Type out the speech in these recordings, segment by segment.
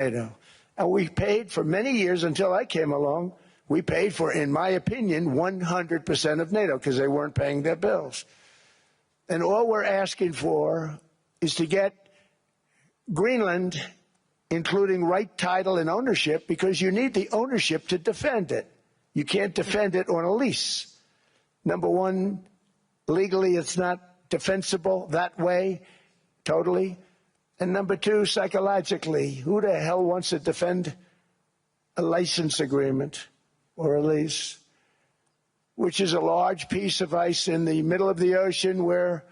NATO. And we paid for many years until I came along. We paid for, in my opinion, 100% of NATO because they weren't paying their bills. And all we're asking for is to get Greenland, including right title and ownership, because you need the ownership to defend it. You can't defend it on a lease. Number one, legally it's not defensible that way, totally. And number two, psychologically, who the hell wants to defend a license agreement or a lease, which is a large piece of ice in the middle of the ocean where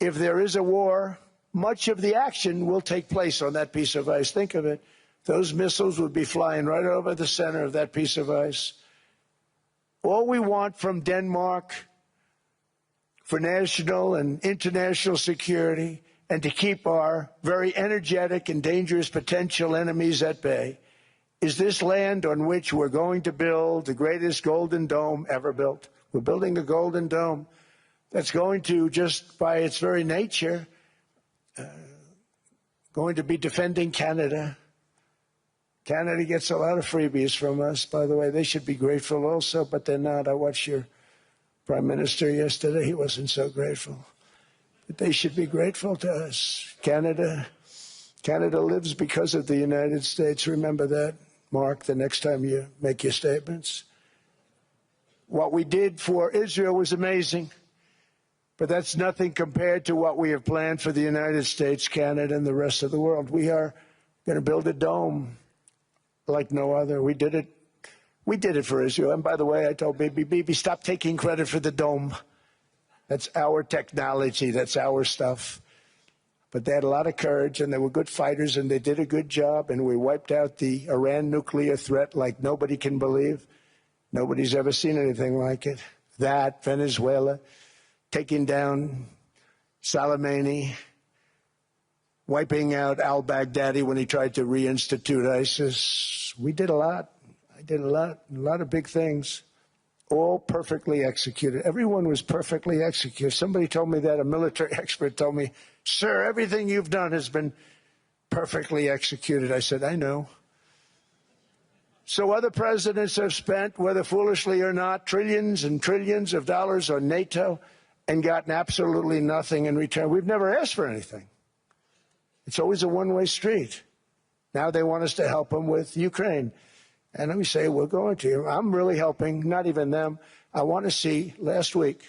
if there is a war, much of the action will take place on that piece of ice. Think of it. Those missiles would be flying right over the center of that piece of ice. All we want from Denmark for national and international security and to keep our very energetic and dangerous potential enemies at bay is this land on which we're going to build the greatest golden dome ever built. We're building a golden dome that's going to, just by its very nature, going to be defending Canada. Canada gets a lot of freebies from us, by the way. They should be grateful also, but they're not. I watched your Prime Minister yesterday. He wasn't so grateful. But they should be grateful to us. Canada lives because of the United States. Remember that, Mark, the next time you make your statements. What we did for Israel was amazing. But that's nothing compared to what we have planned for the United States, Canada, and the rest of the world. We are going to build a dome like no other. We did it for Israel. And by the way, I told Bibi, stop taking credit for the dome. That's our technology. That's our stuff. But they had a lot of courage, and they were good fighters, and they did a good job, and we wiped out the Iran nuclear threat like nobody can believe. Nobody's ever seen anything like it. That, Venezuela, taking down Soleimani, wiping out al-Baghdadi when he tried to reinstitute ISIS. We did a lot. I did a lot of big things, all perfectly executed. Everyone was perfectly executed. Somebody told me that, a military expert told me, sir, everything you've done has been perfectly executed. I said, I know. So other presidents have spent, whether foolishly or not, trillions and trillions of dollars on NATO and gotten absolutely nothing in return. We've never asked for anything. It's always a one-way street. Now they want us to help them with Ukraine. And let me say, we're going to. I'm really helping, not even them. I want to see, last week,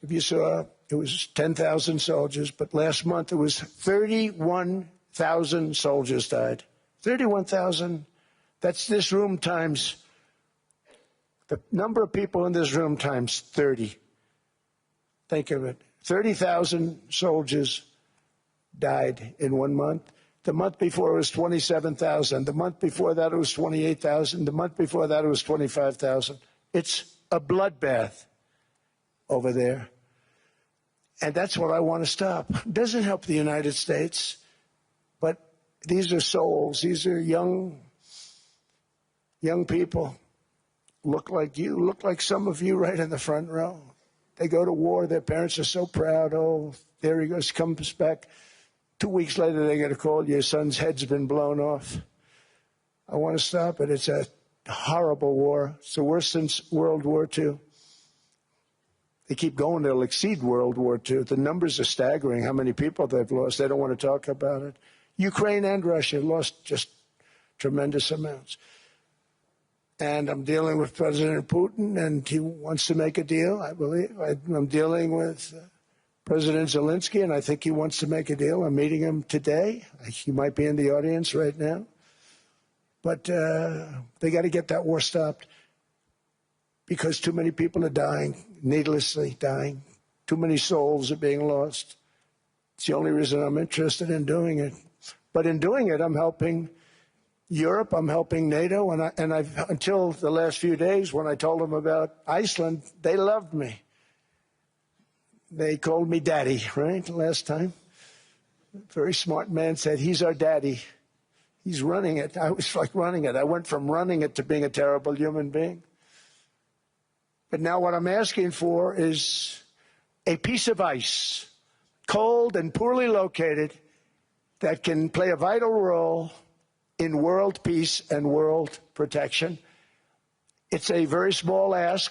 if you saw, it was 10,000 soldiers, but last month it was 31,000 soldiers died. 31,000. That's this room times, the number of people in this room times 30. Think of it. 30,000 soldiers died in 1 month. The month before it was 27,000. The month before that it was 28,000. The month before that it was 25,000. It's a bloodbath over there. And that's what I want to stop. It doesn't help the United States, but these are souls. These are young people. Look like you, look like some of you right in the front row. They go to war. Their parents are so proud. Oh, there he goes, comes back. 2 weeks later, they get a call. Your son's head's been blown off. I want to stop it. It's a horrible war. It's the worst since World War II. They keep going. They'll exceed World War II. The numbers are staggering, how many people they've lost. They don't want to talk about it. Ukraine and Russia lost just tremendous amounts. And I'm dealing with President Putin, and he wants to make a deal, I believe. I'm dealing with President Zelensky, and I think he wants to make a deal. I'm meeting him today. He might be in the audience right now. But they got to get that war stopped because too many people are dying, needlessly dying. Too many souls are being lost. It's the only reason I'm interested in doing it. But in doing it, I'm helping Europe, I'm helping NATO, and I've until the last few days when I told them about Iceland, they loved me. They called me daddy, right, last time. A very smart man said, he's our daddy. He's running it. I was like running it. I went from running it to being a terrible human being. But now what I'm asking for is a piece of ice, cold and poorly located, that can play a vital role in world peace and world protection. It's a very small ask,